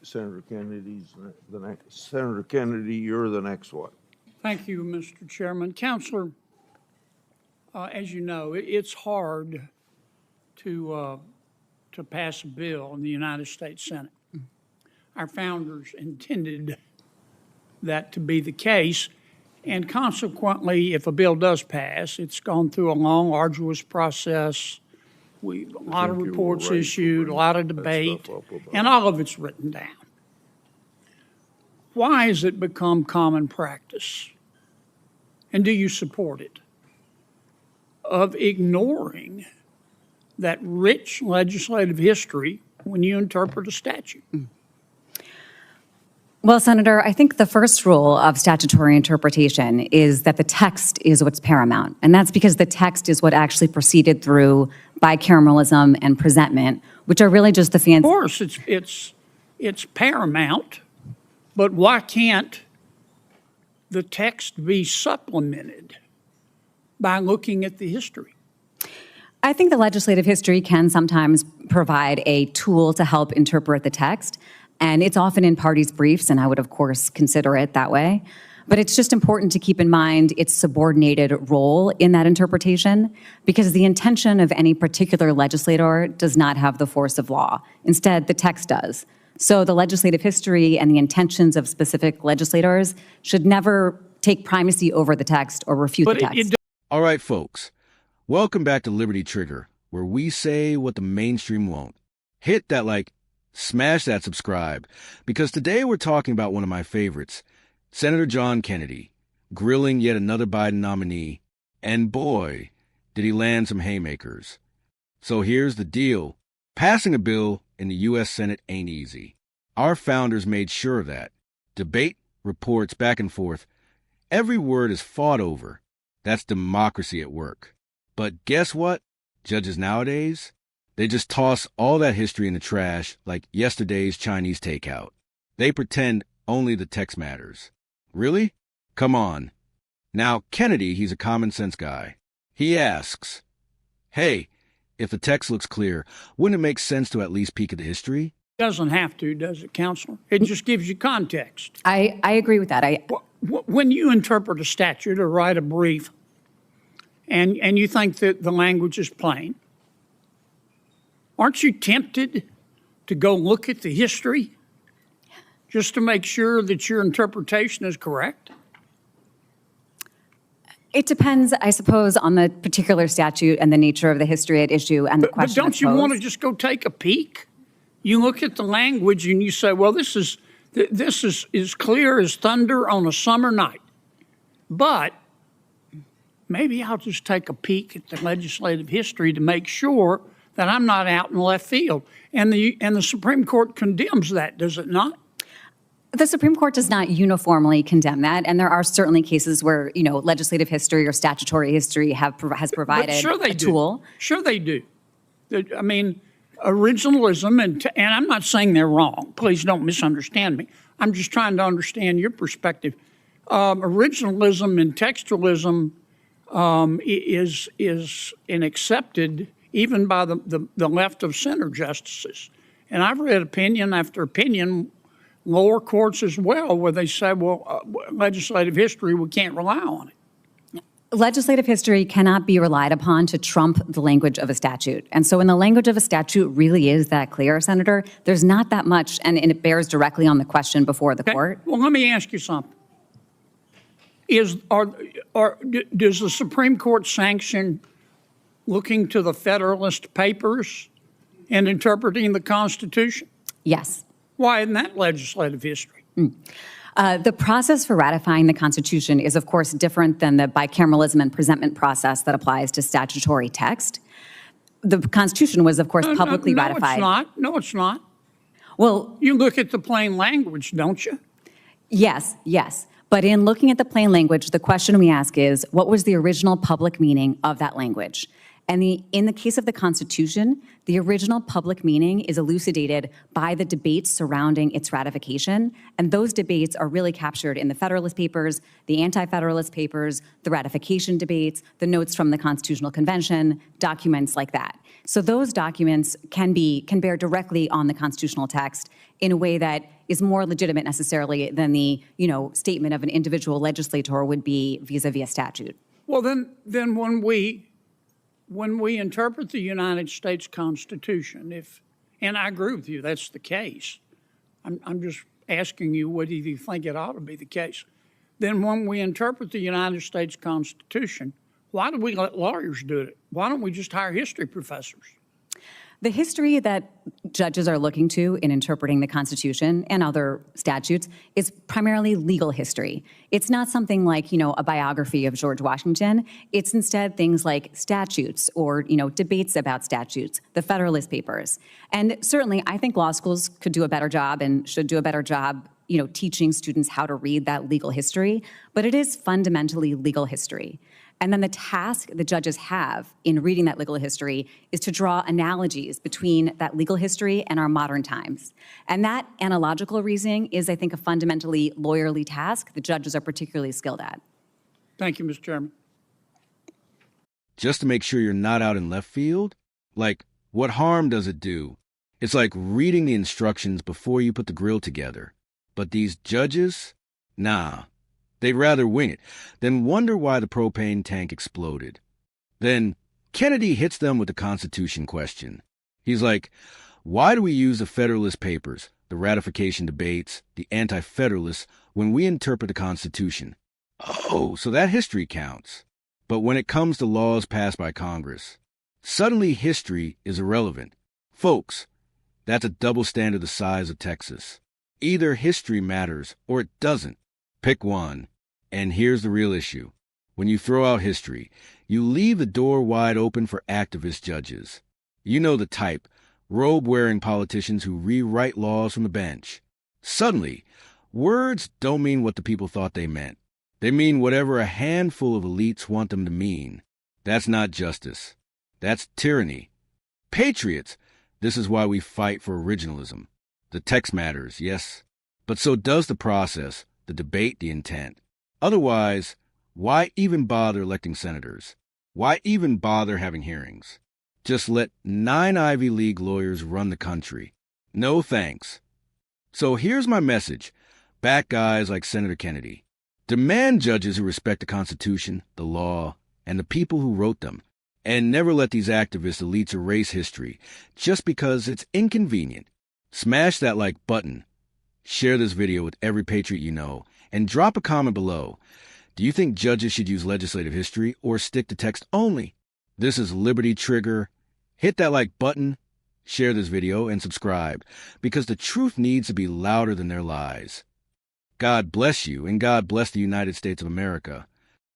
Senator Kennedy's the next. Senator Kennedy, you're the next one. Thank you, Mr. Chairman. Counselor, as you know, it's hard to pass a bill in the United States Senate. Our founders intended that to be the case, and consequently, if a bill does pass, it's gone through a long, arduous process. A lot of reports issued, a lot of debate, and all of it's written down. Why has it become common practice, and do you support it, of ignoring that rich legislative history when you interpret a statute? Well, Senator, I think the first rule of statutory interpretation is that the text is what's paramount. And that's because the text is what actually proceeded through bicameralism and presentment, which are really just the fancy. Of course, it's paramount, but why can't the text be supplemented by looking at the history? I think the legislative history can sometimes provide a tool to help interpret the text. And it's often in parties' briefs, and I would, of course, consider it that way. But it's just important to keep in mind its subordinated role in that interpretation, because the intention of any particular legislator does not have the force of law. Instead, the text does. So the legislative history and the intentions of specific legislators should never take primacy over the text or refute the text. All right, folks. Welcome back to Liberty Trigger, where we say what the mainstream won't. Hit that smash that subscribe, because today we're talking about one of my favorites, Senator John Kennedy, grilling yet another Biden nominee, and boy, did he land some haymakers. So here's the deal. Passing a bill in the U.S. Senate ain't easy. Our founders made sure of that. Debate, reports, back and forth. Every word is fought over. That's democracy at work. But guess what? Judges nowadays, they just toss all that history in the trash like yesterday's Chinese takeout. They pretend only the text matters. Really? Come on. Now, Kennedy, he's a common sense guy. He asks, hey, if the text looks clear, wouldn't it make sense to at least peek at the history? Doesn't have to, does it, Counselor? It just gives you context. I agree with that. When you interpret a statute or write a brief and you think that the language is plain, aren't you tempted to go look at the history just to make sure that your interpretation is correct? It depends, I suppose, on the particular statute and the nature of the history at issue and the question. But don't you want to just go take a peek? You look at the language and you say, well, this is as clear as thunder on a summer night. But maybe I'll just take a peek at the legislative history to make sure that I'm not out in left field. And the Supreme Court condemns that, does it not? The Supreme Court does not uniformly condemn that, and there are certainly cases where, legislative history or statutory history has provided a tool. Sure they do. I mean, originalism, and I'm not saying they're wrong. Please don't misunderstand me. I'm just trying to understand your perspective. Originalism and textualism is accepted even by the left of center justices. And I've read opinion after opinion, lower courts as well, where they say, well, legislative history, we can't rely on it. Legislative history cannot be relied upon to trump the language of a statute. And so when the language of a statute really is that clear, Senator, there's not that much, and it bears directly on the question before the court. Well, let me ask you something. Does the Supreme Court sanction looking to the Federalist Papers and interpreting the Constitution? Yes. Why isn't that legislative history? The process for ratifying the Constitution is, of course, different than the bicameralism and presentment process that applies to statutory text. The Constitution was, of course, publicly ratified. No, it's not. Well, you look at the plain language, don't you? Yes. But in looking at the plain language, the question we ask is, what was the original public meaning of that language? And in the case of the Constitution, the original public meaning is elucidated by the debates surrounding its ratification. And those debates are really captured in the Federalist Papers, the Anti-Federalist Papers, the ratification debates, the notes from the Constitutional Convention, documents like that. So those documents can bear directly on the constitutional text in a way that is more legitimate necessarily than the, statement of an individual legislator would be vis-a-vis a statute. Well, then when we interpret the United States Constitution, and I agree with you, that's the case. I'm just asking you whether you think it ought to be the case. Then when we interpret the United States Constitution, why do we let lawyers do it? Why don't we just hire history professors? The history that judges are looking to in interpreting the Constitution and other statutes is primarily legal history. It's not something like, a biography of George Washington. It's instead things like statutes or, debates about statutes, the Federalist Papers. And certainly, I think law schools could do a better job and should do a better job, teaching students how to read that legal history. But it is fundamentally legal history. And then the task the judges have in reading that legal history is to draw analogies between that legal history and our modern times. And that analogical reasoning is, I think, a fundamentally lawyerly task the judges are particularly skilled at. Thank you, Mr. Chairman. Just to make sure you're not out in left field? Like, what harm does it do? It's like reading the instructions before you put the grill together. But these judges? Nah. They'd rather wing it, then wonder why the propane tank exploded. Then Kennedy hits them with the Constitution question. He's like, why do we use the Federalist Papers, the ratification debates, the Anti-Federalists, when we interpret the Constitution? Oh, so that history counts. But when it comes to laws passed by Congress, suddenly history is irrelevant. Folks, that's a double standard the size of Texas. Either history matters or it doesn't. Pick one. And here's the real issue. When you throw out history, you leave the door wide open for activist judges. You know the type, robe-wearing politicians who rewrite laws from the bench. Suddenly, words don't mean what the people thought they meant. They mean whatever a handful of elites want them to mean. That's not justice. That's tyranny. Patriots, this is why we fight for originalism. The text matters, yes, but so does the process, the debate, the intent. Otherwise, why even bother electing senators? Why even bother having hearings? Just let 9 Ivy League lawyers run the country. No thanks. So here's my message. Back guys like Senator Kennedy. Demand judges who respect the Constitution, the law, and the people who wrote them. And never let these activist elites erase history just because it's inconvenient. Smash that like button. Share this video with every patriot you know. And drop a comment below. Do you think judges should use legislative history or stick to text only? This is Liberty Trigger. Hit that like button, share this video, and subscribe, because the truth needs to be louder than their lies. God bless you, and God bless the United States of America.